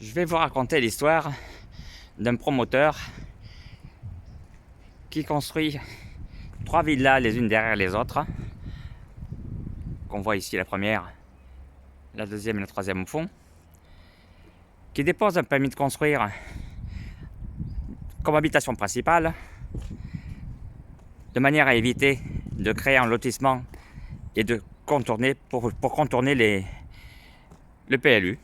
Je vais vous raconter l'histoire d'un promoteur qui construit 3 villas les unes derrière les autres. Qu'on voit ici la première, la deuxième et la troisième au fond. Qui dépose un permis de construire comme habitation principale, de manière à éviter de créer un lotissement et de contourner pour contourner le PLU.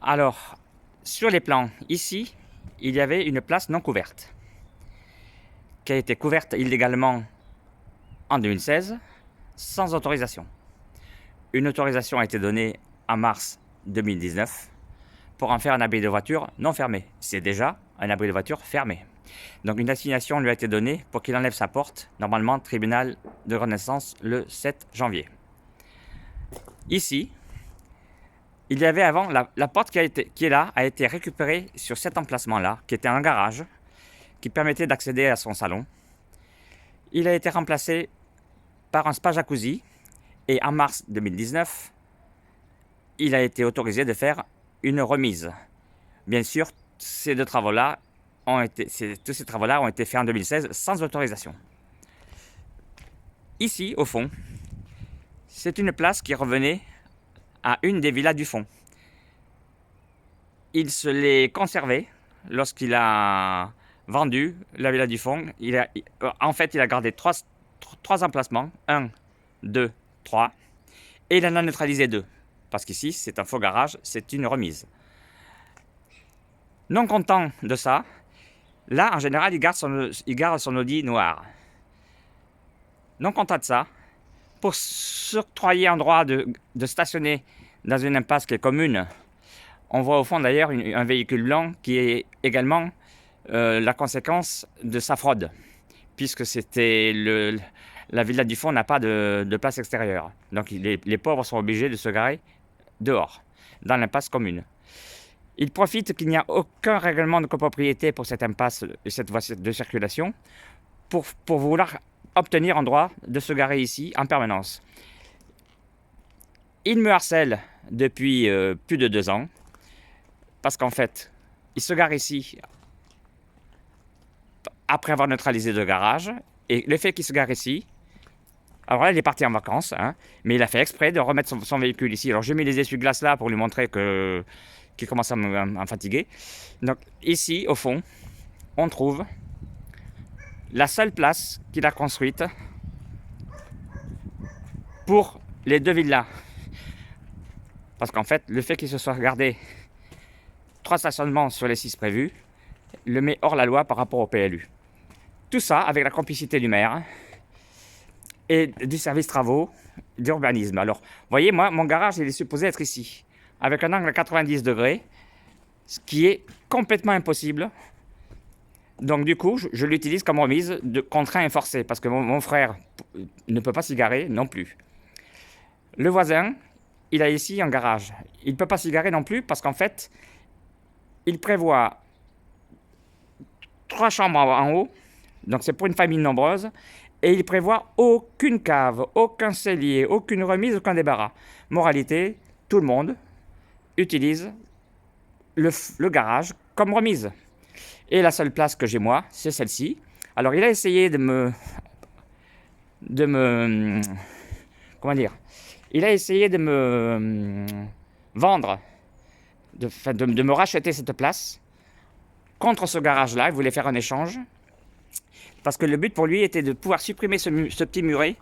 Alors, sur les plans, ici, il y avait une place non couverte, qui a été couverte illégalement en 2016, sans autorisation. Une autorisation a été donnée en mars 2019 pour en faire un abri de voiture non fermé. C'est déjà un abri de voiture fermé. Donc une assignation lui a été donnée pour qu'il enlève sa porte, normalement tribunal de grande instance le 7 janvier. Ici, il y avait avant, la porte qui est là a été récupérée sur cet emplacement-là, qui était un garage, qui permettait d'accéder à son salon. Il a été remplacé par un spa jacuzzi, et en mars 2019, il a été autorisé de faire une remise. Bien sûr, tous ces travaux-là ont été faits en 2016 sans autorisation. Ici, au fond, c'est une place qui revenait à une des villas du fond. Il se l'est conservée lorsqu'il a vendu la villa du fond. Il a gardé trois emplacements, 1, 2, 3, et il en a neutralisé 2, parce qu'ici c'est un faux garage, c'est une remise. Non content de ça, là en général il garde son Audi noir. Non content de ça, pour s'octroyer un droit de stationner dans une impasse qui est commune, on voit au fond d'ailleurs un véhicule blanc qui est également la conséquence de sa fraude, puisque la villa du fond n'a pas de place extérieure. Donc les pauvres sont obligés de se garer dehors, dans l'impasse commune. Il profite qu'il n'y a aucun règlement de copropriété pour cette impasse, cette voie de circulation, pour vouloir obtenir un droit de se garer ici en permanence. Il me harcèle depuis plus de 2 ans, parce qu'en fait, il se gare ici après avoir neutralisé 2 garages, et le fait qu'il se gare ici, alors là il est parti en vacances, mais il a fait exprès de remettre son véhicule ici. Alors j'ai mis les essuie-glaces là pour lui montrer qu'il commence à me fatiguer. Donc ici, au fond, on trouve la seule place qu'il a construite pour les 2 villas. Parce qu'en fait, le fait qu'il se soit gardé 3 stationnements sur les 6 prévus le met hors la loi par rapport au PLU. Tout ça avec la complicité du maire et du service travaux d'urbanisme. Alors, vous voyez, moi, mon garage, il est supposé être ici, avec un angle à 90 degrés, ce qui est complètement impossible. Donc du coup, je l'utilise comme remise de contraint et forcé, parce que mon frère ne peut pas s'y garer non plus. Le voisin, il a ici un garage. Il ne peut pas s'y garer non plus, parce qu'en fait, il prévoit 3 chambres en haut, donc c'est pour une famille nombreuse, et il prévoit aucune cave, aucun cellier, aucune remise, aucun débarras. Moralité, tout le monde utilise le garage comme remise. Et la seule place que j'ai moi, c'est celle-ci. Alors il a essayé de me comment dire, il a essayé de me vendre, de me racheter cette place contre ce garage-là. Il voulait faire un échange, parce que le but pour lui était de pouvoir supprimer ce petit muret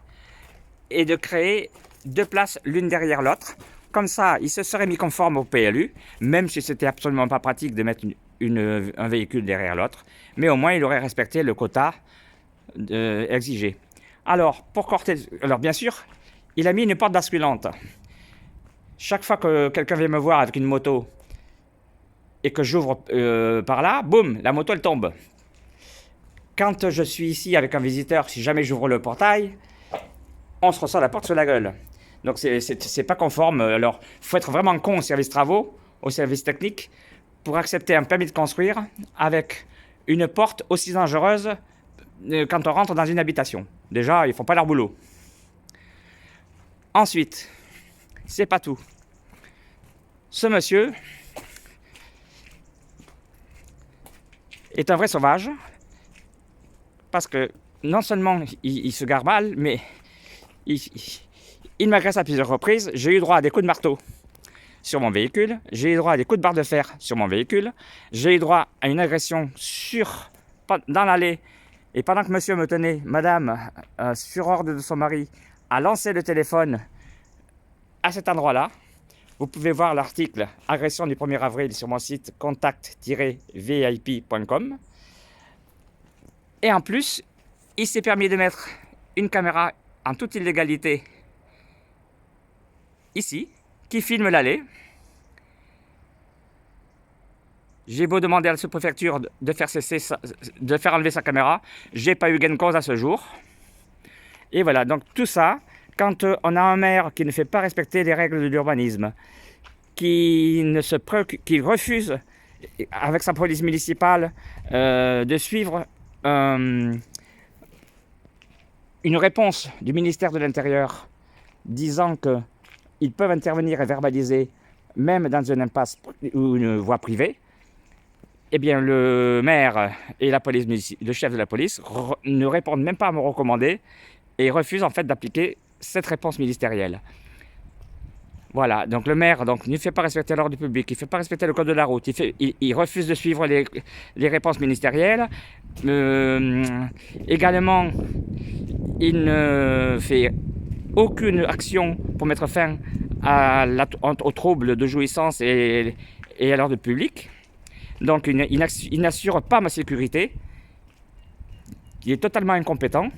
et de créer 2 places l'une derrière l'autre. Comme ça, il se serait mis conforme au PLU, même si c'était absolument pas pratique de mettre un véhicule derrière l'autre, mais au moins il aurait respecté le quota exigé. Alors, bien sûr, il a mis une porte basculante. Chaque fois que quelqu'un vient me voir avec une moto et que j'ouvre par là, boum, la moto elle tombe. Quand je suis ici avec un visiteur, si jamais j'ouvre le portail, on se ressort la porte sur la gueule. Donc c'est pas conforme. Alors, il faut être vraiment con au service travaux, au service technique, pour accepter un permis de construire avec une porte aussi dangereuse quand on rentre dans une habitation. Déjà, ils font pas leur boulot. Ensuite, c'est pas tout. Ce monsieur est un vrai sauvage parce que non seulement il se gare mal, mais il m'agresse à plusieurs reprises. J'ai eu droit à des coups de marteau sur mon véhicule, j'ai eu droit à des coups de barre de fer sur mon véhicule, j'ai eu droit à une agression dans l'allée, et pendant que monsieur me tenait, madame, sur ordre de son mari, a lancé le téléphone à cet endroit-là. Vous pouvez voir l'article agression du 1er avril sur mon site contact-vip.com. Et en plus, il s'est permis de mettre une caméra en toute illégalité ici, qui filme l'allée. J'ai beau demander à la sous-préfecture de faire enlever sa caméra, j'ai pas eu gain de cause à ce jour. Et voilà, donc tout ça, quand on a un maire qui ne fait pas respecter les règles de l'urbanisme, qui refuse, avec sa police municipale, de suivre une réponse du ministère de l'Intérieur disant qu'ils peuvent intervenir et verbaliser même dans une impasse ou une voie privée, eh bien le maire et le chef de la police ne répondent même pas à me recommander et refusent en fait d'appliquer cette réponse ministérielle. Voilà, donc le maire ne fait pas respecter l'ordre public, il ne fait pas respecter le code de la route, il refuse de suivre les réponses ministérielles. Également, il ne fait aucune action pour mettre fin aux troubles de jouissance et à l'ordre public. Donc il n'assure pas ma sécurité, il est totalement incompétent.